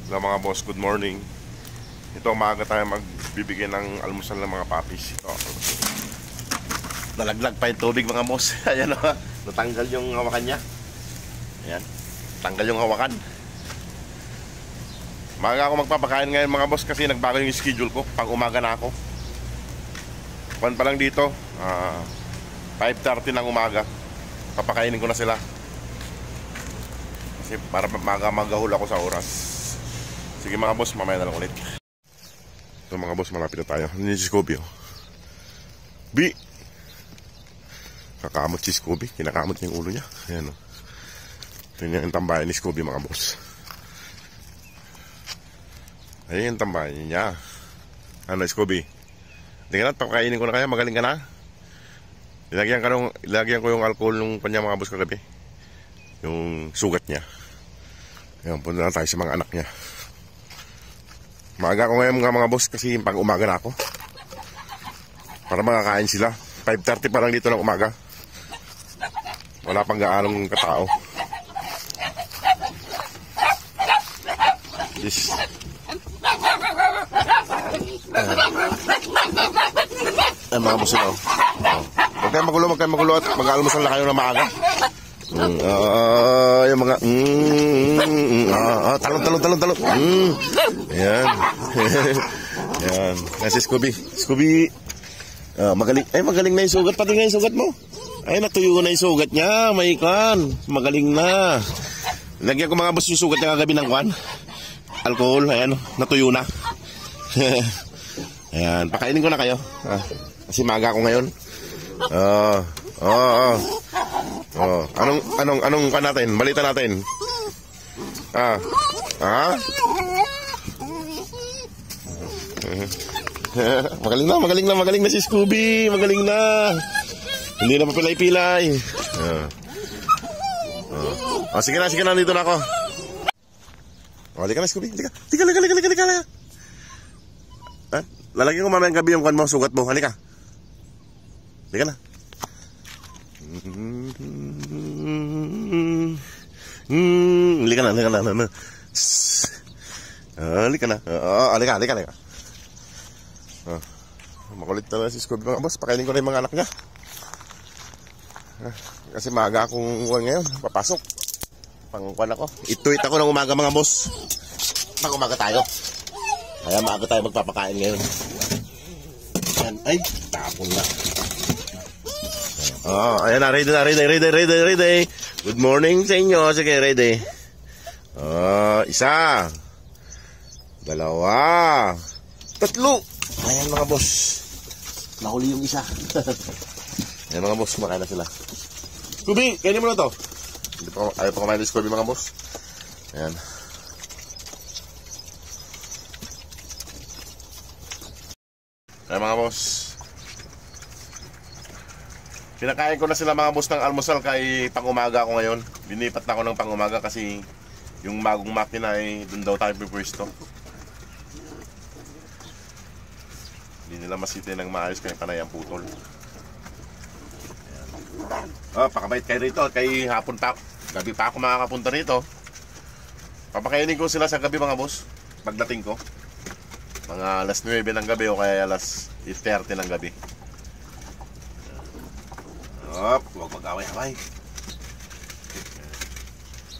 Hello mga boss, good morning. Ito umaga tayo magbibigay ng almusal ng mga papis. Ito, nalaglag pa yung tubig mga boss. Ayan o, natanggal yung hawakan niya. Ayan, tanggal yung hawakan. Maaga ako magpapakain ngayon mga boss kasi nagbago yung schedule ko. Pang umaga na ako. Kuwan pa lang dito, 5:30 ng umaga. Papakainin ko na sila kasi para magahul ako sa oras. Sige mga boss, mamaya na lang ulit. So mga boss, malapit na tayo. Hindi si Scooby oh. B! Kakamot si Scooby. Kinakamot niya yung ulo niya. Ayan oh. Ito yung tambayan ni Scooby mga boss. Ayan yung tambayan niya. Ano Scooby? Tingnan natin, pakainin ko na kaya. Magaling ka na. Ilagyan ko yung alcohol nung kanya mga boss kagabi. Yung sugat niya. Ayan, punta na tayo sa mga anak niya. Maaga ko ngayon mga boss kasi pag umaga na ako. Para makakain sila. 5:30 pa lang dito ng umaga. Wala pang gaanong katao. Yes. Ay mga boss ito. Huwag kayong magulo at mag-almusal na kayo na maaga. Yung mga talon. Ayan. Ayan. Kasi Scooby. Magaling na yung sugat. Pati nga yung sugat mo. Ay, natuyo na yung sugat niya. May kan. Magaling na. Lagyan ko mga boss yung sugat niya kagabi ng kwan. Alcohol. Ayan. Natuyo na. Ayan. Pakainin ko na kayo. Kasi maaga ako ngayon. Anong ka natin? Balita natin. Magaling na si Scooby. Magaling na. Hindi na papilay-pilay. Sige na, dito na ako. Halika na Scooby. Halika. Lalagyan ko mamaya gabi yung kwan mo, sugat mo. Halika. Halika na. Halika na. Halika. Makulit na si Scooby mga boss. Pakainin ko na yung mga anak niya. Kasi maaga akong ngayon. Papasok. Pangkuan ako. Ituit ako ng umaga mga boss. Pang umaga tayo. Kaya maaga tayo magpapakain ngayon. Ay, tapon na. Ayan na, ready. Good morning sa inyo. Sige, ready. Isa. Dalawa. Tatlo. Ayan mga boss. Nahuli yung isa. Ayan mga boss, kumakain na sila. Scooby, kainin mo na to. Ayaw pa kumain ng Scooby mga boss. Ayan. Ayan mga boss. Pinakain ko na sila mga boss ng almusal kay pang-umaga ako ngayon. Binipat na ako ng pang-umaga kasi yung bagong makina ay dun daw tayo pipwesto. Hindi nila masiti ng maayos kay panay ang putol. Pakabait kayo rito. Kay hapon pa, gabi pa ako makakapunta rito. Papakainin ko sila sa gabi mga boss. Pagdating ko mga alas 9 ng gabi o kaya alas 8:30 ng gabi. Huwag mag-away-away.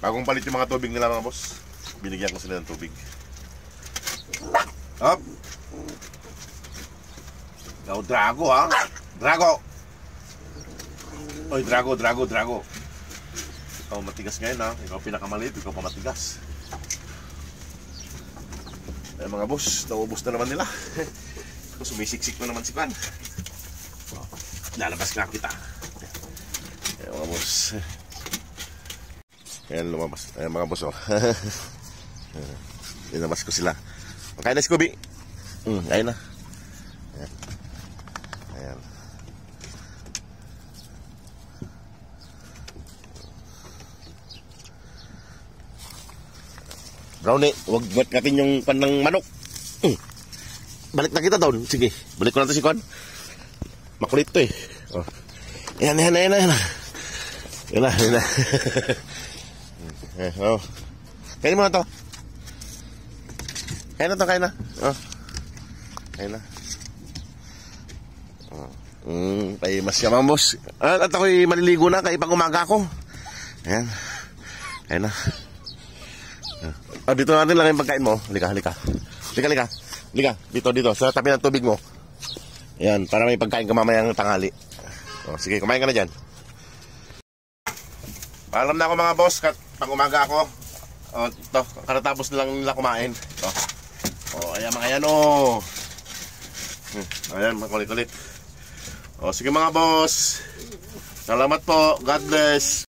Bagong palit yung mga tubig nila mga boss. Binigyan ko sila ng tubig. Ikaw Drago ha. Drago. Oy Drago. Ikaw matigas ngayon ha. Ikaw pinakamaliit. Ikaw pa matigas. Ay mga boss, naubos na naman nila. Sumisiksik na naman si Pan. Lalabas nga kita. Ayan mga boss. Ayan lumabas. Ayan mga boss Linabas ko sila. Okay na Scooby. Ayun na. Ayan. Brownie, huwag natin yung panang manok. Balik na kita doon. Sige, balik ko na ito si Kwan. Makulit to eh. Ayan. Yun na. Kainin mo na to. Kain na to, kain na. Oh. Kain na. Kay mas yaman, boss. At ako'y maliligo na kay pang umaga ako. Ayan. Ayan na. Dito natin lang yung pagkain mo. Halika. Halika. Dito. Sa tabi ng tubig mo. Ayan, para may pagkain ka mamayang tanghali. Sige, kumain ka na dyan. Paalam na ako mga boss. Pang umaga ako. Ito, karatapos na lang nila kumain. Ito. Ayan mga yan, Ayan, makulit-kulit. Sige mga boss. Salamat po. God bless.